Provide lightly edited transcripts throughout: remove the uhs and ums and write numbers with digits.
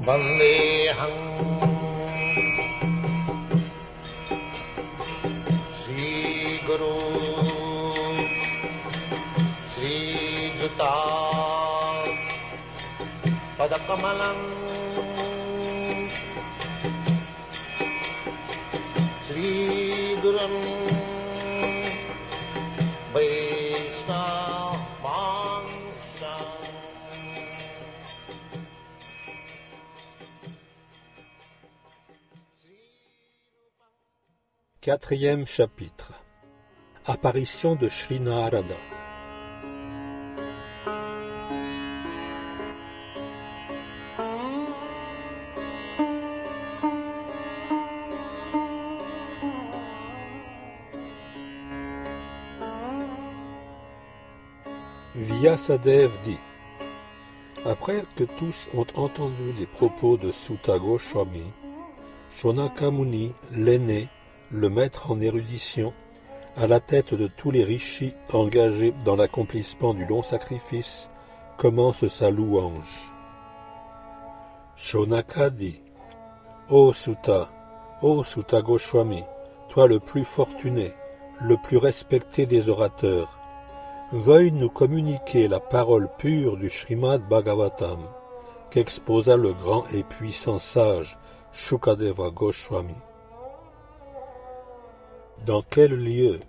Vandeham Sri Guru Sri Juta Padakamalam Sri Gurum Quatrième chapitre. Apparition de Sri Narada. Vyasadev dit: après que tous ont entendu les propos de Sutta Goswami, Shonaka Muni, l'aîné, le maître en érudition, à la tête de tous les rishis engagés dans l'accomplissement du long sacrifice, commence sa louange. Shonaka dit: ô Sutta Goswami, toi le plus fortuné, le plus respecté des orateurs, veuille nous communiquer la parole pure du Srimad Bhagavatam, qu'exposa le grand et puissant sage Shukadeva Goswami. Dans quel lieu,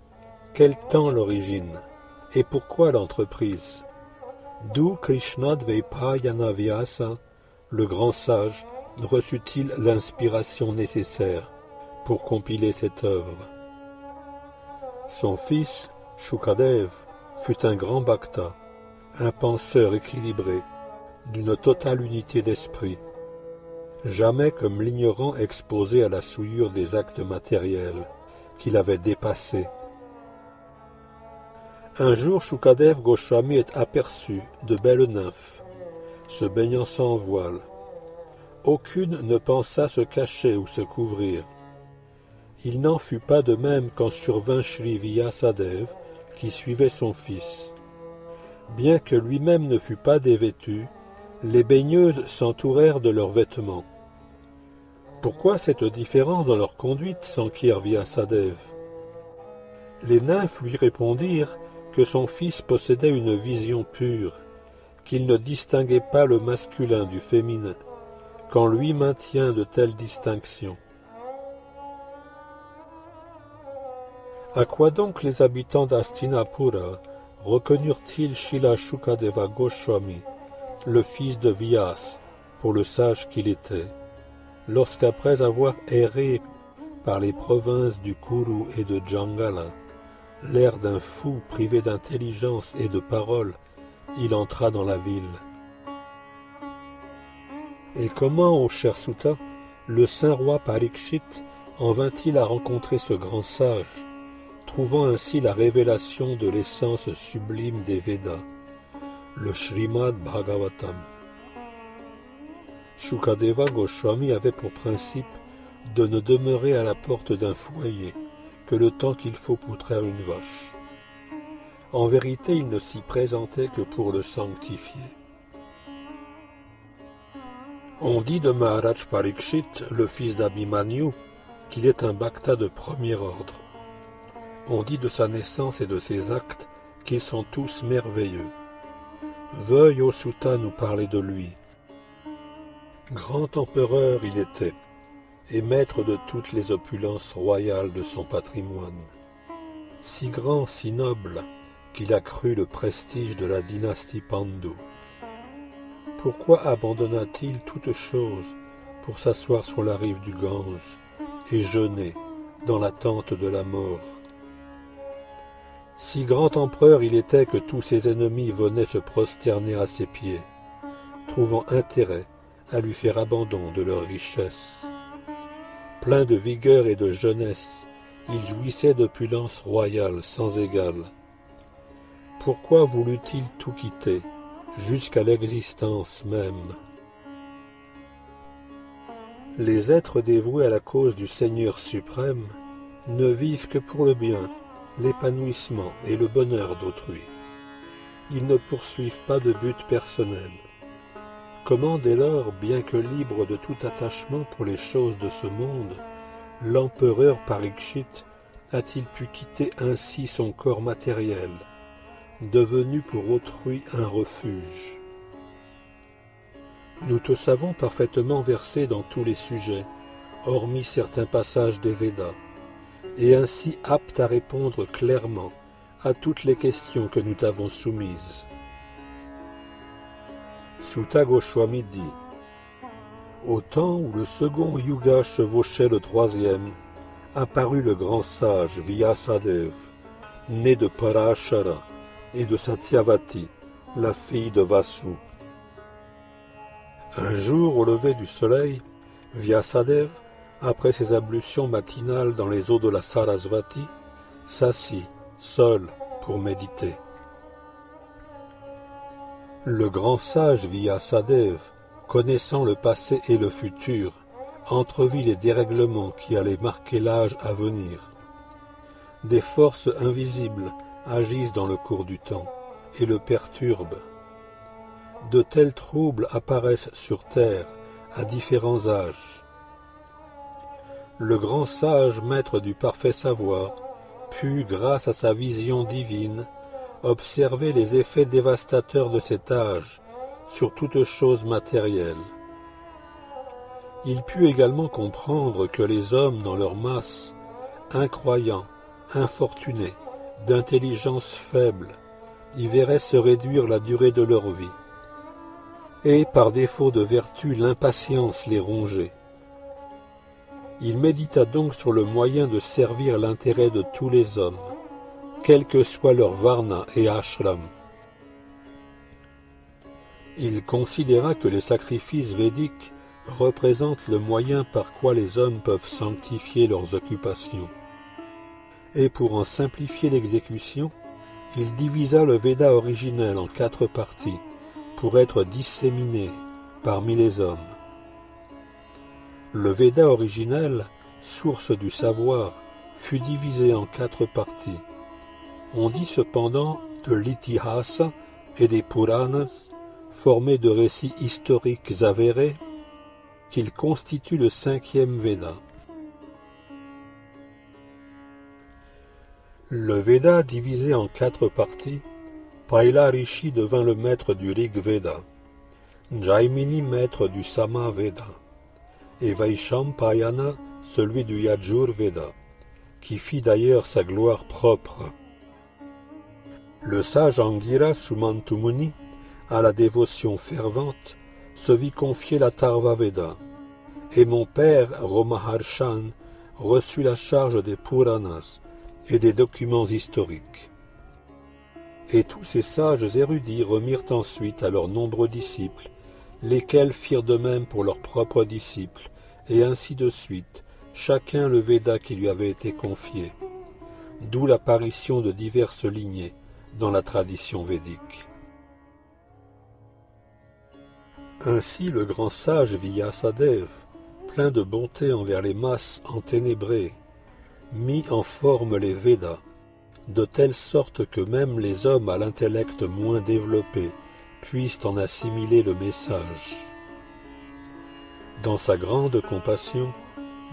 quel temps l'origine, et pourquoi l'entreprise? D'où Krishna Dvaipayana Vyasa, le grand sage, reçut-il l'inspiration nécessaire pour compiler cette œuvre? Son fils, Shukadev, fut un grand bhakta, un penseur équilibré, d'une totale unité d'esprit, jamais comme l'ignorant exposé à la souillure des actes matériels, qu'il avait dépassé. Un jour, Shukadev Goswami est aperçu de belles nymphes, se baignant sans voile. Aucune ne pensa se cacher ou se couvrir. Il n'en fut pas de même quand survint Shri Vyasadev, qui suivait son fils. Bien que lui-même ne fût pas dévêtu, les baigneuses s'entourèrent de leurs vêtements. Pourquoi cette différence dans leur conduite s'enquiert Vyasadev? Les nymphes lui répondirent que son fils possédait une vision pure, qu'il ne distinguait pas le masculin du féminin, qu'en lui maintient de telles distinctions. À quoi donc les habitants d'Hastinapura reconnurent-ils Srila Shukadeva Goswami, le fils de Vyas, pour le sage qu'il était, lorsqu'après avoir erré par les provinces du Kuru et de Jangala, l'air d'un fou privé d'intelligence et de parole, il entra dans la ville. Et comment, ô cher Sutta, le saint roi Parikshit en vint-il à rencontrer ce grand sage, trouvant ainsi la révélation de l'essence sublime des Védas, le Srimad Bhagavatam? Shukadeva Goswami avait pour principe de ne demeurer à la porte d'un foyer que le temps qu'il faut pour traire une vache. En vérité, il ne s'y présentait que pour le sanctifier. On dit de Maharaj Parikshit, le fils d'Abhimanyu, qu'il est un bhakta de premier ordre. On dit de sa naissance et de ses actes qu'ils sont tous merveilleux. Veuille, ô Sutta, nous parler de lui. Grand empereur il était, et maître de toutes les opulences royales de son patrimoine. Si grand, si noble, qu'il accrut le prestige de la dynastie Pandu. Pourquoi abandonna-t-il toute chose pour s'asseoir sur la rive du Gange et jeûner dans l'attente de la mort? Si grand empereur il était que tous ses ennemis venaient se prosterner à ses pieds, trouvant intérêt à lui faire abandon de leurs richesses. Plein de vigueur et de jeunesse, il jouissait d'opulence royale sans égale. Pourquoi voulut-il tout quitter, jusqu'à l'existence même? Les êtres dévoués à la cause du Seigneur suprême ne vivent que pour le bien, l'épanouissement et le bonheur d'autrui. Ils ne poursuivent pas de but personnel. Comment dès lors, bien que libre de tout attachement pour les choses de ce monde, l'empereur Parikshit a-t-il pu quitter ainsi son corps matériel, devenu pour autrui un refuge? Nous te savons parfaitement versé dans tous les sujets, hormis certains passages des Védas, et ainsi apte à répondre clairement à toutes les questions que nous t'avons soumises. Sutta Goswami dit: au temps où le second yuga chevauchait le troisième, apparut le grand sage Vyasadeva, né de Parashara et de Satyavati, la fille de Vasu. Un jour, au lever du soleil, Vyasadeva, après ses ablutions matinales dans les eaux de la Sarasvati, s'assit, seul, pour méditer. Le grand sage Vyasadeva, connaissant le passé et le futur, entrevit les dérèglements qui allaient marquer l'âge à venir. Des forces invisibles agissent dans le cours du temps et le perturbent. De tels troubles apparaissent sur terre à différents âges. Le grand sage, maître du parfait savoir, put, grâce à sa vision divine, observer les effets dévastateurs de cet âge sur toute chose matérielle. Il put également comprendre que les hommes dans leur masse, incroyants, infortunés, d'intelligence faible, y verraient se réduire la durée de leur vie, et par défaut de vertu l'impatience les rongeait. Il médita donc sur le moyen de servir l'intérêt de tous les hommes, quel que soit leur varna et ashram. Il considéra que les sacrifices védiques représentent le moyen par quoi les hommes peuvent sanctifier leurs occupations. Et pour en simplifier l'exécution, il divisa le Veda originel en 4 parties, pour être disséminé parmi les hommes. Le Veda originel, source du savoir, fut divisé en 4 parties. On dit cependant de l'Itihasa et des Puranas, formés de récits historiques avérés, qu'il constitue le 5e Veda. Le Veda divisé en 4 parties, Paila Rishi devint le maître du Rig Veda, Jaimini maître du Sama Veda, et Vaishampayana celui du Yajur Veda, qui fit d'ailleurs sa gloire propre. Le sage Angira Sumantumuni, à la dévotion fervente, se vit confier la Tarva Veda, et mon père Romaharshan reçut la charge des Puranas et des documents historiques. Et tous ces sages érudits remirent ensuite à leurs nombreux disciples, lesquels firent de même pour leurs propres disciples, et ainsi de suite, chacun le Veda qui lui avait été confié, d'où l'apparition de diverses lignées dans la tradition védique. Ainsi le grand sage Vyasadeva, plein de bonté envers les masses enténébrées, mit en forme les Védas, de telle sorte que même les hommes à l'intellect moins développé puissent en assimiler le message. Dans sa grande compassion,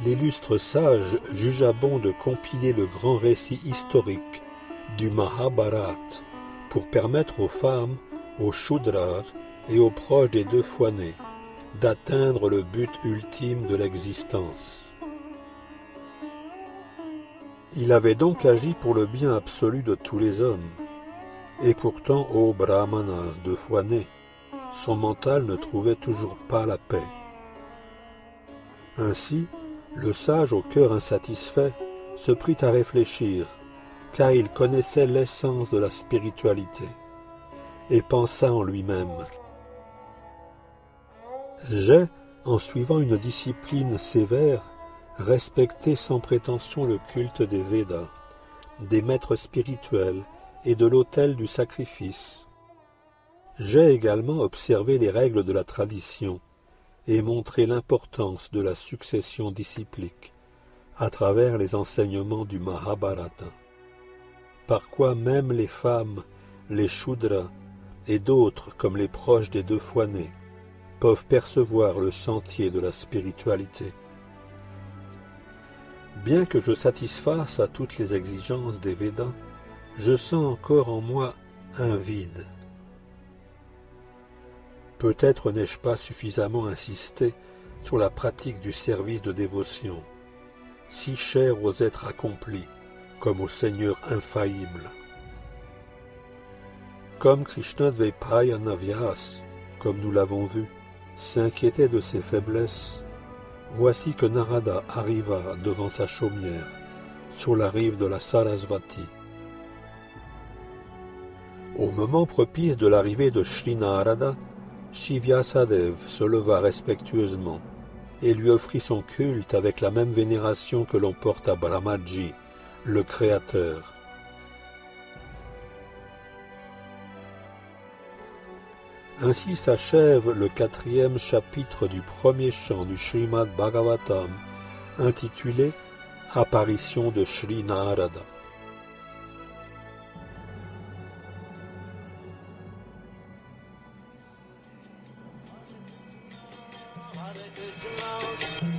l'illustre sage jugea bon de compiler le grand récit historique du Mahabharata pour permettre aux femmes, aux Shudras et aux proches des 2 fois nés d'atteindre le but ultime de l'existence. Il avait donc agi pour le bien absolu de tous les hommes, et pourtant, ô Brahmana 2 fois né, son mental ne trouvait toujours pas la paix. Ainsi, le sage au cœur insatisfait se prit à réfléchir, car il connaissait l'essence de la spiritualité, et pensa en lui-même: j'ai, en suivant une discipline sévère, respecté sans prétention le culte des Védas, des maîtres spirituels et de l'autel du sacrifice. J'ai également observé les règles de la tradition et montré l'importance de la succession disciplique à travers les enseignements du Mahabharata, par quoi même les femmes, les Shudras et d'autres comme les proches des 2 fois nés peuvent percevoir le sentier de la spiritualité. Bien que je satisfasse à toutes les exigences des Védas, je sens encore en moi un vide. Peut-être n'ai-je pas suffisamment insisté sur la pratique du service de dévotion, si cher aux êtres accomplis, comme au Seigneur infaillible. Comme Krishnadvaipaya Vyas, comme nous l'avons vu, s'inquiétait de ses faiblesses, voici que Narada arriva devant sa chaumière, sur la rive de la Sarasvati. Au moment propice de l'arrivée de Shri Narada, Shivyasadev se leva respectueusement et lui offrit son culte avec la même vénération que l'on porte à Brahmaji, le Créateur. Ainsi s'achève le 4e chapitre du premier chant du Srimad Bhagavatam, intitulé « Apparition de Shri Narada ». Hare Krishna,